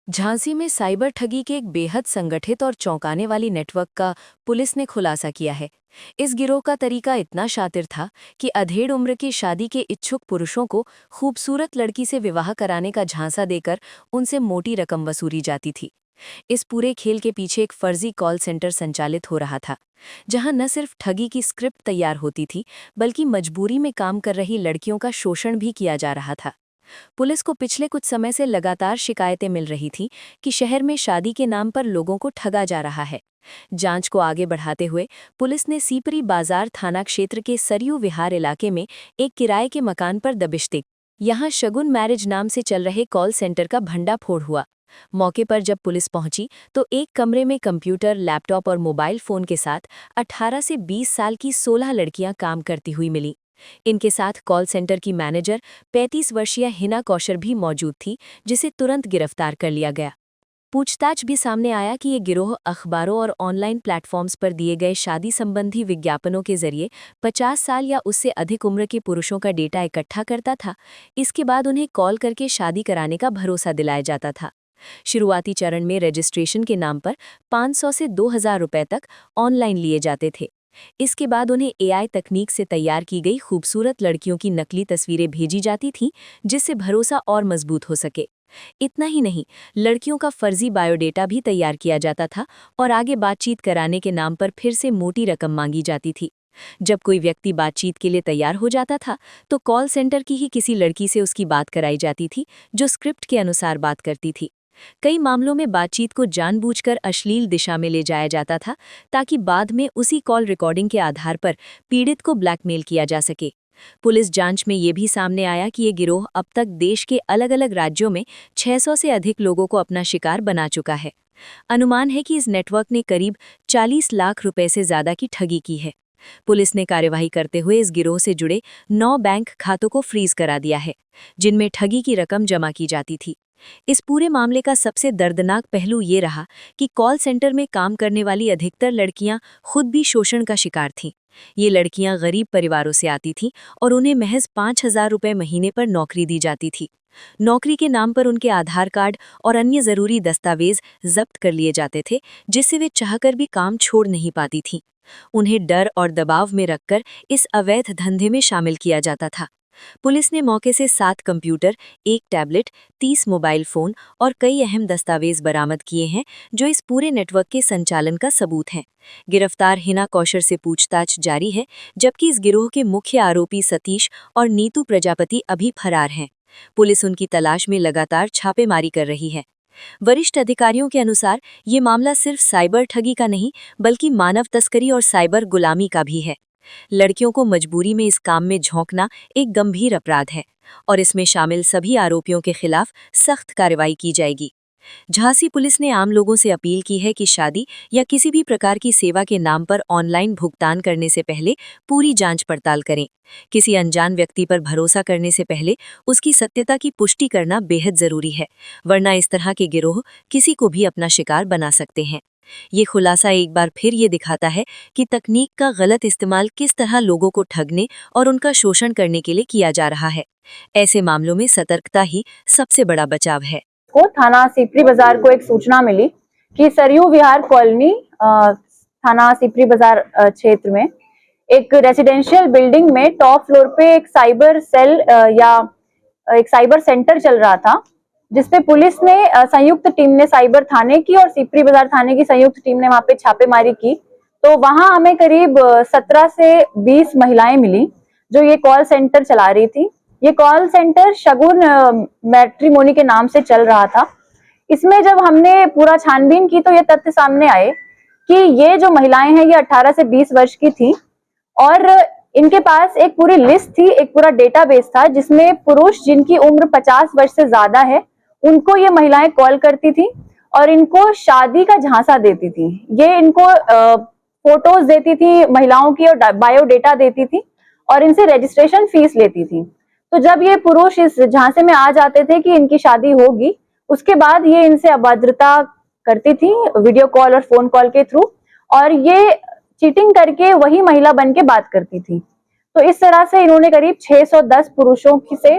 झांसी में साइबर ठगी के एक बेहद संगठित और चौंकाने वाली नेटवर्क का पुलिस ने खुलासा किया है। इस गिरोह का तरीका इतना शातिर था कि अधेड़ उम्र की शादी के इच्छुक पुरुषों को खूबसूरत लड़की से विवाह कराने का झांसा देकर उनसे मोटी रकम वसूली जाती थी। इस पूरे खेल के पीछे एक फर्जी कॉल सेंटर संचालित हो रहा था, जहां न सिर्फ ठगी की स्क्रिप्ट तैयार होती थी, बल्कि मजबूरी में काम कर रही लड़कियों का शोषण भी किया जा रहा था। पुलिस को पिछले कुछ समय से लगातार शिकायतें मिल रही थीं कि शहर में शादी के नाम पर लोगों को ठगा जा रहा है। जांच को आगे बढ़ाते हुए पुलिस ने सीपरी बाजार थाना क्षेत्र के सरयू विहार इलाके में एक किराए के मकान पर दबिश दी। यहां शगुन मैरिज नाम से चल रहे कॉल सेंटर का भंडाफोड़ हुआ। मौके पर जब पुलिस पहुंची तो एक कमरे में कंप्यूटर, लैपटॉप और मोबाइल फोन के साथ 18 से 20 साल की 16 लड़कियां काम करती हुई मिली। इनके साथ कॉल सेंटर की मैनेजर 35 वर्षीय हिना कौशर भी मौजूद थी, जिसे तुरंत गिरफ्तार कर लिया गया। पूछताछ भी सामने आया कि ये गिरोह अखबारों और ऑनलाइन प्लेटफॉर्म्स पर दिए गए शादी संबंधी विज्ञापनों के जरिए 50 साल या उससे अधिक उम्र के पुरुषों का डेटा इकट्ठा करता था। इसके बाद उन्हें कॉल करके शादी कराने का भरोसा दिलाया जाता था। शुरुआती चरण में रजिस्ट्रेशन के नाम पर 500 से 2000 रुपए तक ऑनलाइन लिए जाते थे। इसके बाद उन्हें एआई तकनीक से तैयार की गई खूबसूरत लड़कियों की नकली तस्वीरें भेजी जाती थीं, जिससे भरोसा और मजबूत हो सके। इतना ही नहीं, लड़कियों का फर्जी बायोडेटा भी तैयार किया जाता था और आगे बातचीत कराने के नाम पर फिर से मोटी रकम मांगी जाती थी। जब कोई व्यक्ति बातचीत के लिए तैयार हो जाता था, तो कॉल सेंटर की ही किसी लड़की से उसकी बात कराई जाती थी, जो स्क्रिप्ट के अनुसार बात करती थी। कई मामलों में बातचीत को जानबूझकर अश्लील दिशा में ले जाया जाता था, ताकि बाद में उसी कॉल रिकॉर्डिंग के आधार पर पीड़ित को ब्लैकमेल किया जा सके। पुलिस जांच में ये भी सामने आया कि ये गिरोह अब तक देश के अलग-अलग राज्यों में 600 से अधिक लोगों को अपना शिकार बना चुका है। अनुमान है कि इस नेटवर्क ने करीब 40 लाख रुपए से ज्यादा की ठगी की है। पुलिस ने कार्यवाही करते हुए इस गिरोह से जुड़े 9 बैंक खातों को फ्रीज करा दिया है, जिनमें ठगी की रकम जमा की जाती थी। इस पूरे मामले का सबसे दर्दनाक पहलू ये रहा कि कॉल सेंटर में काम करने वाली अधिकतर लड़कियां खुद भी शोषण का शिकार थीं। ये लड़कियां गरीब परिवारों से आती थीं और उन्हें महज 5000 रुपये महीने पर नौकरी दी जाती थी। नौकरी के नाम पर उनके आधार कार्ड और अन्य जरूरी दस्तावेज जब्त कर लिए जाते थे, जिससे वे चाहकर भी काम छोड़ नहीं पाती थीं। उन्हें डर और दबाव में रखकर इस अवैध धंधे में शामिल किया जाता था। पुलिस ने मौके से 7 कंप्यूटर, 1 टैबलेट, 30 मोबाइल फोन और कई अहम दस्तावेज बरामद किए हैं, जो इस पूरे नेटवर्क के संचालन का सबूत हैं। गिरफ्तार हिना कौशर से पूछताछ जारी है, जबकि इस गिरोह के मुख्य आरोपी सतीश और नीतू प्रजापति अभी फरार हैं। पुलिस उनकी तलाश में लगातार छापेमारी कर रही है। वरिष्ठ अधिकारियों के अनुसार ये मामला सिर्फ साइबर ठगी का नहीं, बल्कि मानव तस्करी और साइबर गुलामी का भी है। लड़कियों को मजबूरी में इस काम में झोंकना एक गंभीर अपराध है और इसमें शामिल सभी आरोपियों के खिलाफ सख्त कार्रवाई की जाएगी। झांसी पुलिस ने आम लोगों से अपील की है कि शादी या किसी भी प्रकार की सेवा के नाम पर ऑनलाइन भुगतान करने से पहले पूरी जांच पड़ताल करें। किसी अनजान व्यक्ति पर भरोसा करने से पहले उसकी सत्यता की पुष्टि करना बेहद जरूरी है, वरना इस तरह के गिरोह किसी को भी अपना शिकार बना सकते हैं। ये खुलासा एक बार फिर ये दिखाता है कि तकनीक का गलत इस्तेमाल किस तरह लोगों को ठगने और उनका शोषण करने के लिए किया जा रहा है। ऐसे मामलों में सतर्कता ही सबसे बड़ा बचाव है। को थाना सीपरी बाजार को एक सूचना मिली कि सरयू विहार कॉलोनी थाना सीपरी बाजार क्षेत्र में एक रेजिडेंशियल बिल्डिंग में टॉप फ्लोर पे एक साइबर सेल या एक साइबर सेंटर चल रहा था, जिसपे पुलिस ने संयुक्त टीम ने साइबर थाने की और सीपरी बाजार थाने की संयुक्त टीम ने वहां पे छापेमारी की। तो वहां हमें करीब 17 से 20 महिलाएं मिली जो ये कॉल सेंटर चला रही थी। ये कॉल सेंटर शगुन मैट्रिमोनी के नाम से चल रहा था। इसमें जब हमने पूरा छानबीन की तो ये तथ्य सामने आए कि ये जो महिलाएं हैं ये 18 से 20 वर्ष की थी और इनके पास एक पूरी लिस्ट थी, एक पूरा डेटाबेस था जिसमें पुरुष जिनकी उम्र 50 वर्ष से ज्यादा है उनको ये महिलाएं कॉल करती थी और इनको शादी का झांसा देती थी। ये इनको फोटोज देती थी महिलाओं की और बायोडेटा देती थी और इनसे रजिस्ट्रेशन फीस लेती थी। तो जब ये पुरुष इस झांसे में आ जाते थे कि इनकी शादी होगी, उसके बाद ये इनसे अभद्रता करती थी वीडियो कॉल और फोन कॉल के थ्रू, और ये चीटिंग करके वही महिला बन के बात करती थी। तो इस तरह से इन्होंने करीब 610 पुरुषों से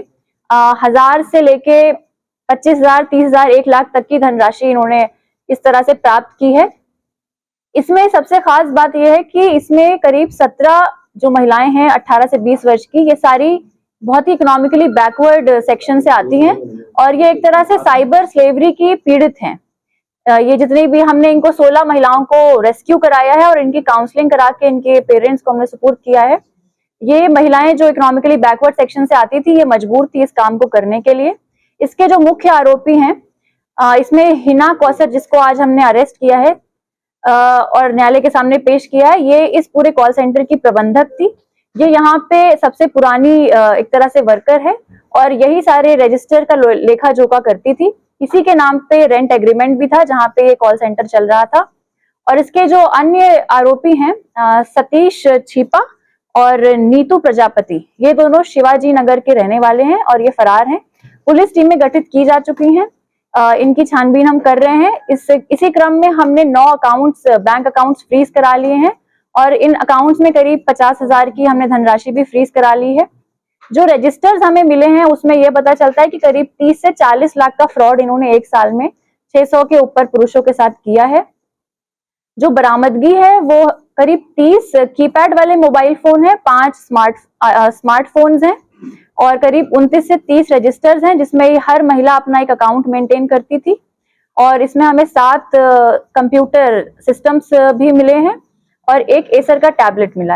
1000 से लेके 25,000, 30,000, 1 लाख तक की धनराशि इन्होंने इस तरह से प्राप्त की है। इसमें सबसे खास बात यह है कि इसमें करीब 17 जो महिलाएं हैं 18 से 20 वर्ष की, ये सारी बहुत ही इकोनॉमिकली बैकवर्ड सेक्शन से आती हैं और ये एक तरह से साइबर स्लेवरी की पीड़ित हैं। ये जितनी भी हमने इनको 16 महिलाओं को रेस्क्यू कराया है और इनकी काउंसलिंग करा के इनके पेरेंट्स को हमने सपोर्ट किया है। ये महिलाएं जो इकोनॉमिकली बैकवर्ड सेक्शन से आती थी, ये मजबूर थी इस काम को करने के लिए। इसके जो मुख्य आरोपी हैं, इसमें हिना कौसर, जिसको आज हमने अरेस्ट किया है और न्यायालय के सामने पेश किया है, ये इस पूरे कॉल सेंटर की प्रबंधक थी। ये यहाँ पे सबसे पुरानी एक तरह से वर्कर है और यही सारे रजिस्टर का लेखा जोखा करती थी। इसी के नाम पे रेंट एग्रीमेंट भी था जहाँ पे ये कॉल सेंटर चल रहा था। और इसके जो अन्य आरोपी हैं, सतीश छिपा और नीतू प्रजापति, ये दोनों शिवाजी नगर के रहने वाले हैं और ये फरार हैं। पुलिस टीमें गठित की जा चुकी हैं, इनकी छानबीन हम कर रहे हैं। इसी क्रम में हमने 9 अकाउंट्स, बैंक अकाउंट्स फ्रीज करा लिए हैं और इन अकाउंट्स में करीब 50,000 की हमने धनराशि भी फ्रीज करा ली है। जो रजिस्टर्स हमें मिले हैं उसमें यह पता चलता है कि करीब 30 से 40 लाख का फ्रॉड इन्होंने एक साल में 600 के ऊपर पुरुषों के साथ किया है। जो बरामदगी है वो करीब 30 कीपैड वाले मोबाइल फोन है, 5 स्मार्टफोन्स हैं और करीब 29 से 30 रजिस्टर्स हैं, जिसमें हर महिला अपना एक अकाउंट मेंटेन करती थी। और इसमें हमें 7 कंप्यूटर सिस्टम्स भी मिले हैं और एक एसर का टैबलेट मिला है।